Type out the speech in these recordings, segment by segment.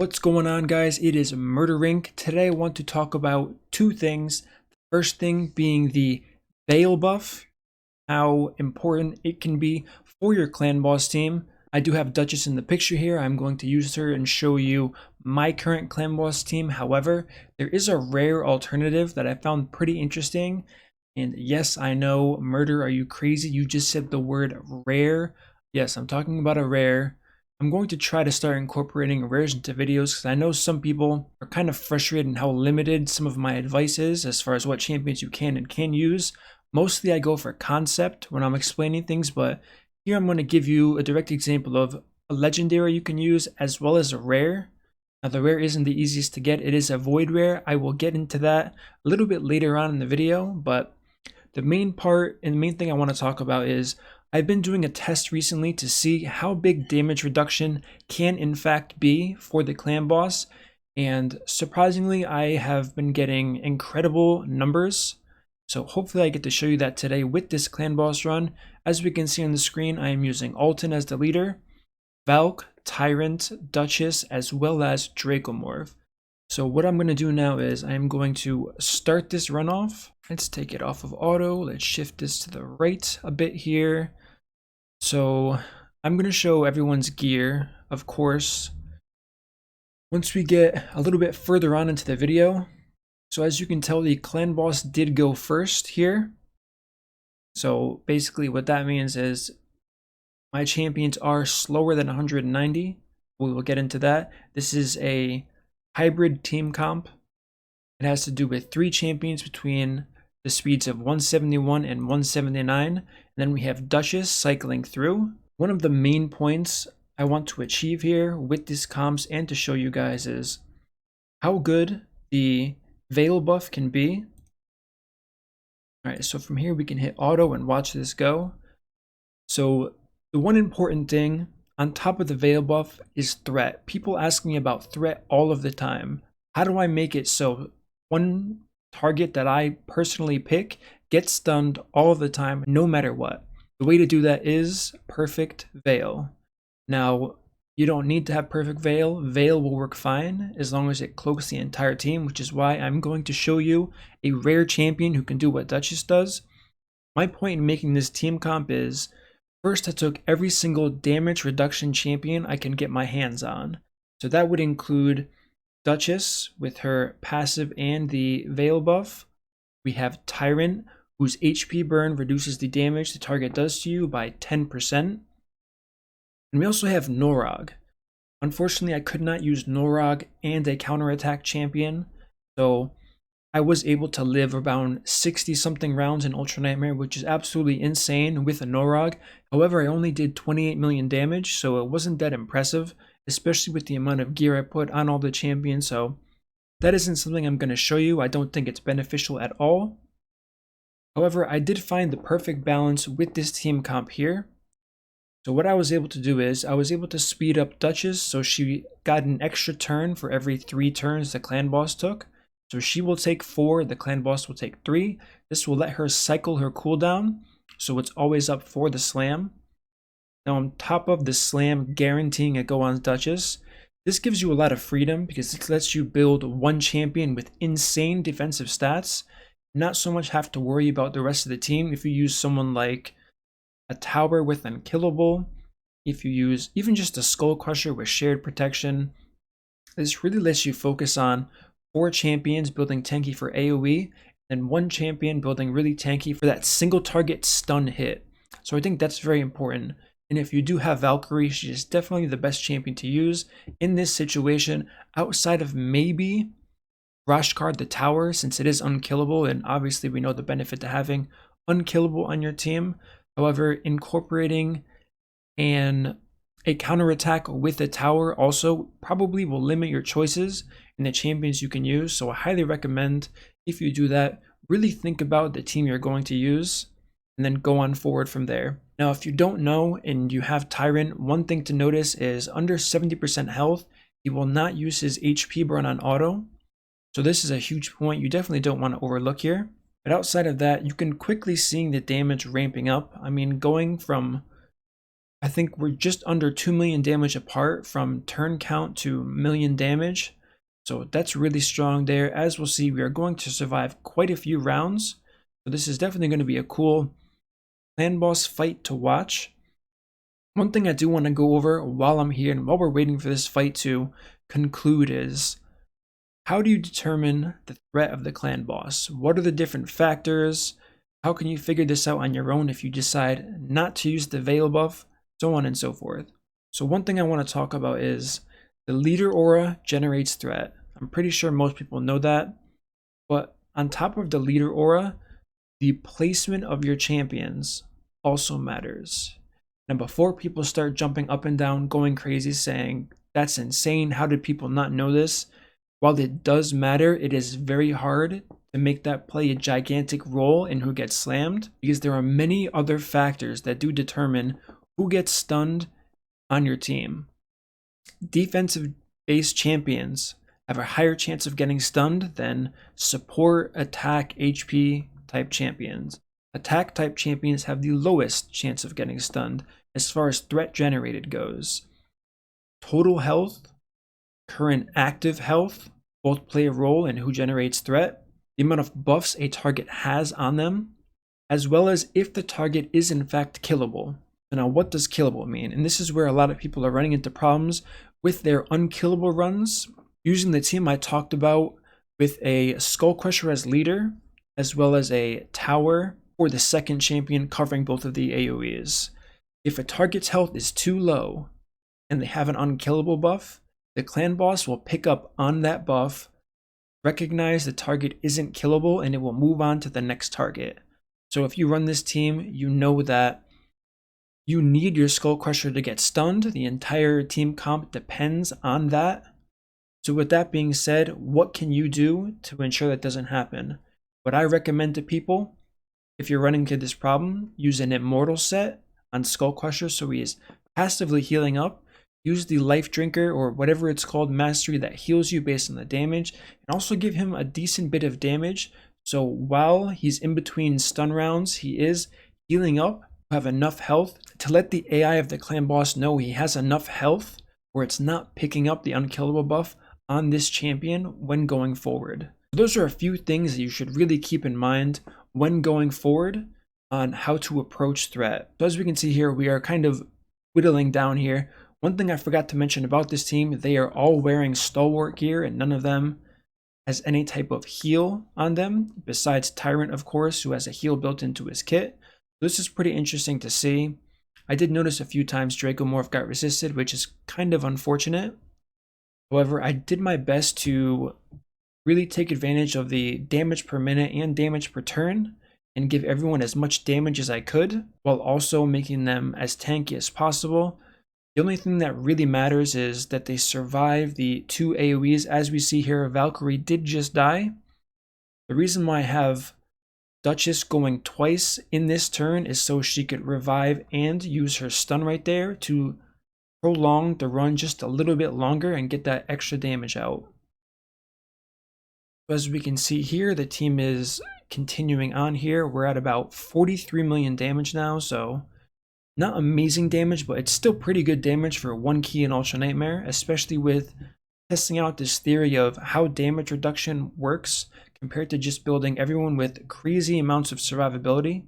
What's going on, guys? It is MurderInc. Today I want to talk about two things. The first thing being the Veil buff, how important it can be for your clan boss team. I do have Duchess in the picture here. I'm going to use her and show you my current clan boss team. However, there is a rare alternative that I found pretty interesting. And yes, I know, Murder, are you crazy? You just said the word rare. Yes, I'm talking about a rare. I'm going to try to start incorporating rares into videos because I know some people are kind of frustrated in how limited some of my advice is as far as what champions you can and can use. Mostly I go for concept when I'm explaining things, but here I'm going to give you a direct example of a legendary you can use as well as a rare. Now the rare isn't the easiest to get, it is a void rare. I will get into that a little bit later on in the video, but the main part and the main thing I want to talk about is I've been doing a test recently to see how big damage reduction can in fact be for the clan boss, and surprisingly I have been getting incredible numbers. So hopefully I get to show you that today with this clan boss run. As we can see on the screen, I am using Alton as the leader, Valk, Tyrant, Duchess, as well as Dracomorph. So what I'm going to do now is I'm going to start this run off. Let's take it off of auto. Let's shift this to the right a bit here. So I'm going to show everyone's gear, of course, once we get a little bit further on into the video. So as you can tell, the clan boss did go first here. So basically what that means is my champions are slower than 190. We will get into that. This is a hybrid team comp. It has to do with 3 champions between the speeds of 171 and 179. And then we have Duchess cycling through. One of the main points I want to achieve here with this comps and to show you guys is how good the Veil buff can be. Alright, so from here we can hit auto and watch this go. So the one important thing on top of the Veil buff is threat. People ask me about threat all of the time. How do I make it so one target that I personally pick gets stunned all of the time, no matter what? The way to do that is perfect Veil. Now, you don't need to have perfect Veil. Veil will work fine as long as it cloaks the entire team, which is why I'm going to show you a rare champion who can do what Duchess does. My point in making this team comp is, first I took every single damage reduction champion I can get my hands on. So that would include Duchess with her passive and the Veil buff. We have Tyrant, whose HP burn reduces the damage the target does to you by 10%. And we also have Norog. Unfortunately, I could not use Norog and a counterattack champion, so I was able to live around 60 something rounds in Ultra Nightmare, which is absolutely insane with a Norog. However, I only did 28 million damage, so it wasn't that impressive, especially with the amount of gear I put on all the champions. So that isn't something I'm going to show you. I don't think it's beneficial at all. However, I did find the perfect balance with this team comp here. So what I was able to do is I was able to speed up Duchess, so she got an extra turn for every 3 turns the clan boss took. So she will take 4, the clan boss will take 3. This will let her cycle her cooldown, so it's always up for the slam. Now on top of the slam guaranteeing a go on Duchess, this gives you a lot of freedom because it lets you build one champion with insane defensive stats, not so much have to worry about the rest of the team. If you use someone like a tower with unkillable, if you use even just a skull crusher with shared protection, this really lets you focus on 4 champions building tanky for AoE and 1 champion building really tanky for that single target stun hit. So I think that's very important. And if you do have Valkyrie, she is definitely the best champion to use in this situation, outside of maybe Rashkard the tower, since it is unkillable, and obviously we know the benefit to having unkillable on your team. However, incorporating a counterattack with a tower also probably will limit your choices in the champions you can use. So I highly recommend, if you do that, really think about the team you're going to use and then go on forward from there. Now, if you don't know and you have Tyrant, one thing to notice is under 70% health, he will not use his HP burn on auto. So this is a huge point you definitely don't want to overlook here. But outside of that, you can quickly see the damage ramping up. I mean, going from I think we're just under 2 million damage apart from turn count to million damage. So that's really strong there. As we'll see, we are going to survive quite a few rounds. So this is definitely going to be a cool clan boss fight to watch. One thing I do want to go over while I'm here and while we're waiting for this fight to conclude is, how do you determine the threat of the clan boss? What are the different factors? How can you figure this out on your own if you decide not to use the Veil buff? So on and so forth. So one thing I want to talk about is the leader aura generates threat. I'm pretty sure most people know that. But on top of the leader aura, the placement of your champions also matters. Now, before people start jumping up and down, going crazy, saying, that's insane, how did people not know this? While it does matter, it is very hard to make that play a gigantic role in who gets slammed, because there are many other factors that do determine who gets stunned on your team. Defensive-based champions have a higher chance of getting stunned than support, attack, HP type champions. Attack type champions have the lowest chance of getting stunned as far as threat generated goes. Total health, current active health, both play a role in who generates threat. The amount of buffs a target has on them, as well as if the target is in fact killable. So now, what does killable mean? And this is where a lot of people are running into problems with their unkillable runs, using the team I talked about with a Skull Crusher as leader, as well as a tower or the second champion covering both of the AoEs. If a target's health is too low and they have an unkillable buff, the clan boss will pick up on that buff, recognize the target isn't killable, and it will move on to the next target. So if you run this team, you know that you need your Skull Crusher to get stunned. The entire team comp depends on that. So with that being said, what can you do to ensure that doesn't happen? What I recommend to people, if you're running into this problem, use an Immortal set on Skull Crusher so he is passively healing up. Use the Life Drinker or whatever it's called mastery that heals you based on the damage, and also give him a decent bit of damage. So while he's in between stun rounds, he is healing up, have enough health to let the AI of the clan boss know he has enough health where it's not picking up the unkillable buff on this champion when going forward. Those are a few things that you should really keep in mind when going forward on how to approach threat. So as we can see here, we are kind of whittling down here. One thing I forgot to mention about this team, they are all wearing stalwart gear and none of them has any type of heal on them, besides Tyrant, of course, who has a heal built into his kit. This is pretty interesting to see. I did notice a few times Dracomorph got resisted, which is kind of unfortunate. However, I did my best to really take advantage of the damage per minute and damage per turn and give everyone as much damage as I could, while also making them as tanky as possible. The only thing that really matters is that they survive the 2 AoEs. As we see here, Valkyrie did just die. The reason why I have Duchess going twice in this turn is so she could revive and use her stun right there to prolong the run just a little bit longer and get that extra damage out. As we can see here, the team is continuing on here. We're at about 43 million damage now, so not amazing damage, but it's still pretty good damage for 1 key in Ultra Nightmare, especially with testing out this theory of how damage reduction works compared to just building everyone with crazy amounts of survivability.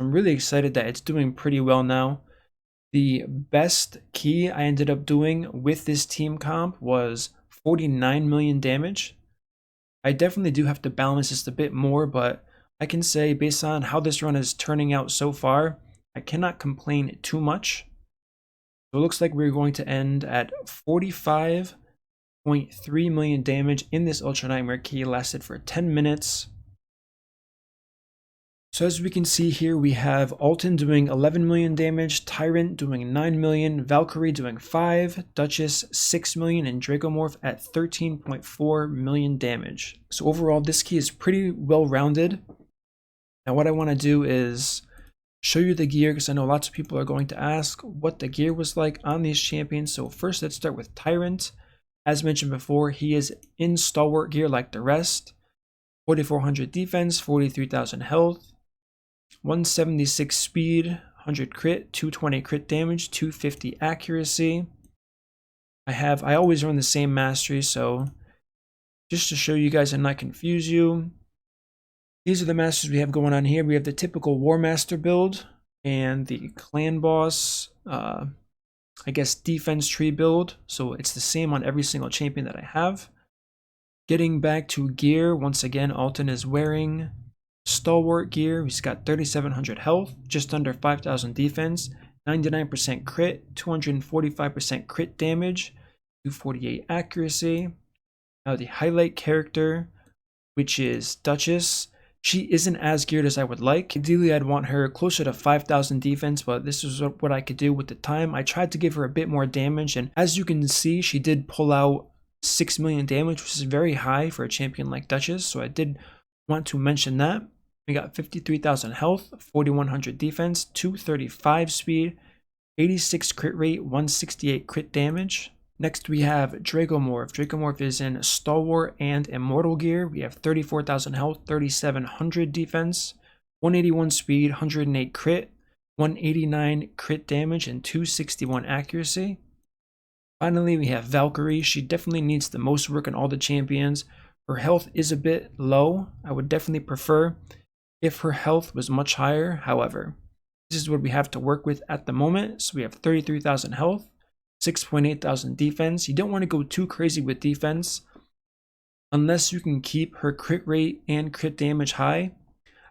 I'm really excited that it's doing pretty well now. The best key I ended up doing with this team comp was 49 million damage. I definitely do have to balance this a bit more, but I can say based on how this run is turning out so far, I cannot complain too much. So it looks like we're going to end at 45.3 million damage in this Ultra Nightmare key. Lasted for 10 minutes. So as we can see here, we have Alton doing 11 million damage, Tyrant doing 9 million, Valkyrie doing 5, Duchess 6 million, and Dracomorph at 13.4 million damage. So overall, this key is pretty well rounded. Now what I want to do is show you the gear, because I know lots of people are going to ask what the gear was like on these champions. So first, let's start with Tyrant. As mentioned before, he is in stalwart gear like the rest. 4,400 defense, 43,000 health, 176 speed, 100 crit, 220 crit damage, 250 accuracy. I always run the same mastery, so just to show you guys and not confuse you, these are the masters we have going on here. We have the typical War Master build and the clan boss, I guess, defense tree build. So it's the same on every single champion that I have. Getting back to gear, once again, Alton is wearing stalwart gear. He's got 3,700 health, just under 5,000 defense, 99% crit, 245% crit damage, 248 accuracy. Now the highlight character, which is Duchess. She isn't as geared as I would like. Ideally, I'd want her closer to 5,000 defense, but this is what I could do with the time. I tried to give her a bit more damage, and as you can see, she did pull out 6 million damage, which is very high for a champion like Duchess, so I did want to mention that. We got 53,000 health, 4,100 defense, 235 speed, 86 crit rate, 168 crit damage. Next we have Dracomorph. Dracomorph is in Stalwart and Immortal gear. We have 34,000 health, 3,700 defense, 181 speed, 108 crit, 189 crit damage, and 261 accuracy. Finally, we have Valkyrie. She definitely needs the most work in all the champions. Her health is a bit low. I would definitely prefer if her health was much higher. However, this is what we have to work with at the moment. So we have 33,000 health, 6.8 thousand defense. You don't want to go too crazy with defense unless you can keep her crit rate and crit damage high.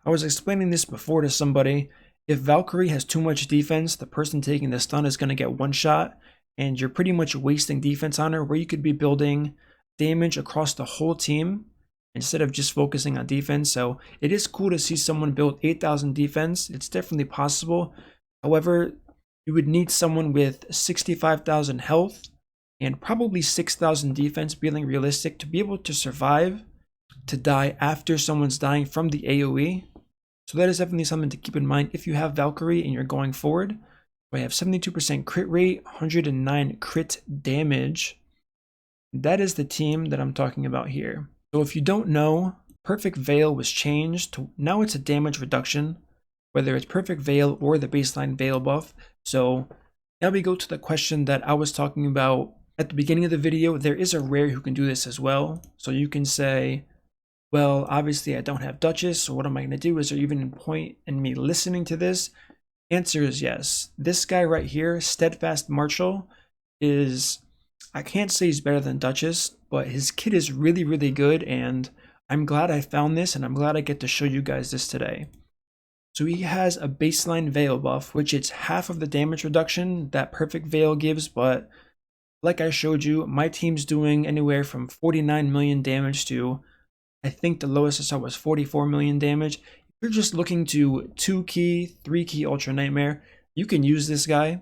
I was explaining this before to somebody. If Valkyrie has too much defense, the person taking the stun is going to get one shot, and you're pretty much wasting defense on her, where you could be building damage across the whole team instead of just focusing on defense. So it is cool to see someone build 8,000 defense. It's definitely possible. However, you would need someone with 65,000 health and probably 6,000 defense, being realistic, to be able to survive to die after someone's dying from the AoE. So that is definitely something to keep in mind if you have Valkyrie and you're going forward. I have 72% crit rate, 109 crit damage. That is the team that I'm talking about here. So if you don't know, Perfect Veil was changed to now it's a damage reduction, whether it's Perfect Veil or the baseline Veil buff. So now we go to the question that I was talking about at the beginning of the video. There is a rare who can do this as well. So you can say, well, obviously I don't have Duchess, so what am I going to do? Is there even a point in me listening to this? Answer is yes. This guy right here, Steadfast Marshal, is, I can't say he's better than Duchess, but his kit is really, really good, and I'm glad I found this, and I'm glad I get to show you guys this today. So he has a baseline Veil buff, which it's half of the damage reduction that Perfect Veil gives, but like I showed you, my team's doing anywhere from 49 million damage to, I think the lowest I saw was 44 million damage. If you're just looking to 2-key, 3-key Ultra Nightmare, you can use this guy.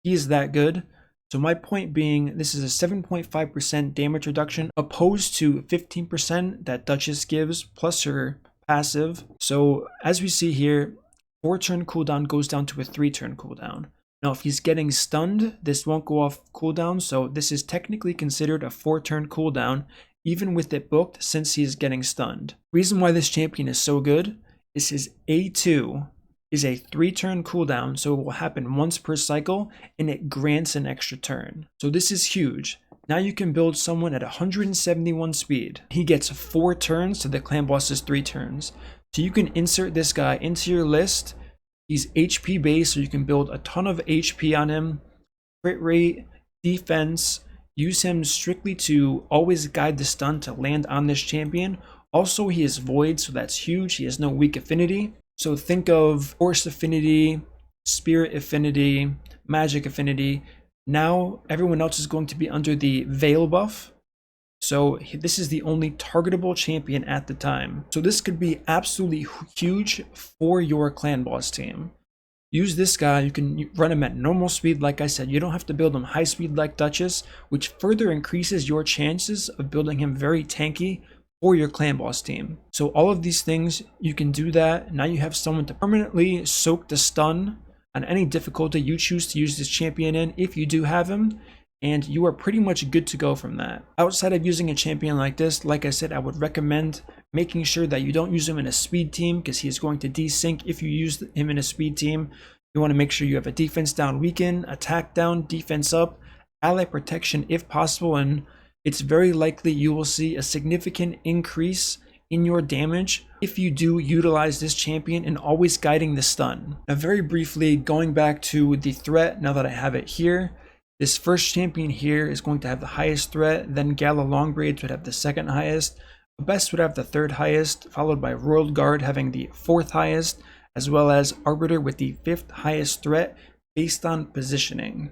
He is that good. So my point being, this is a 7.5% damage reduction opposed to 15% that Duchess gives, plus her passive. So as we see here, 4-turn cooldown goes down to a 3-turn cooldown. Now if he's getting stunned, this won't go off cooldown, so this is technically considered a 4-turn cooldown, even with it booked, since he's getting stunned. Reason why this champion is so good is his A2 is a 3-turn cooldown, so it will happen once per cycle, and it grants an extra turn. So this is huge. Now you can build someone at 171 speed. He gets 4 turns to the clan boss's 3 turns. So you can insert this guy into your list. He's HP based, so you can build a ton of HP on him, crit rate, defense. Use him strictly to always guide the stun to land on this champion. Also, he is void, so that's huge. He has no weak affinity. So think of Force affinity, Spirit affinity, Magic affinity. Now everyone else is going to be under the Veil buff. So this is the only targetable champion at the time. So this could be absolutely huge for your clan boss team. Use this guy. You can run him at normal speed. Like I said, you don't have to build him high speed like Duchess, which further increases your chances of building him very tanky for your clan boss team. So all of these things, you can do that. Now you have someone to permanently soak the stun on any difficulty you choose to use this champion in, if you do have him, and you are pretty much good to go from that. Outside of using a champion like this, like I said, I would recommend making sure that you don't use him in a speed team, because he is going to desync if you use him in a speed team. You want to make sure you have a defense down weaken, attack down, defense up, ally protection if possible, and it's very likely you will see a significant increase in your damage if you do utilize this champion and always guiding the stun. Now very briefly, going back to the threat, now that I have it here, this first champion here is going to have the highest threat, then Gala Longbraids would have the second highest, Best would have the third highest, followed by Royal Guard having the fourth highest, as well as Arbiter with the fifth highest threat based on positioning.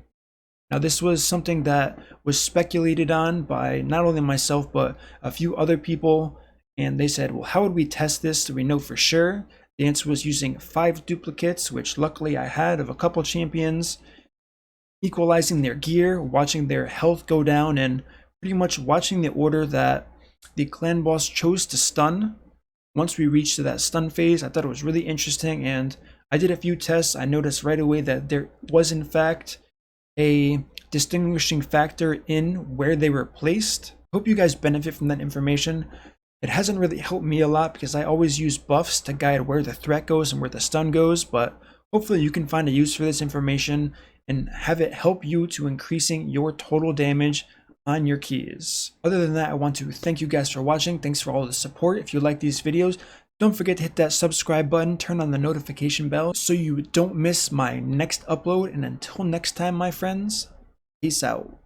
Now this was something that was speculated on by not only myself but a few other people, and they said, well, how would we test this so we know for sure? The answer was using 5 duplicates, which luckily I had of a couple champions, equalizing their gear, watching their health go down, and pretty much watching the order that the clan boss chose to stun. Once we reached to that stun phase, I thought it was really interesting, and I did a few tests. I noticed right away that there was in fact a distinguishing factor in where they were placed. Hope you guys benefit from that information. It hasn't really helped me a lot because I always use buffs to guide where the threat goes and where the stun goes, but hopefully you can find a use for this information and have it help you to increasing your total damage on your keys. Other than that, I want to thank you guys for watching. Thanks for all the support. If you like these videos, don't forget to hit that subscribe button, turn on the notification bell so you don't miss my next upload. And until next time, my friends, peace out.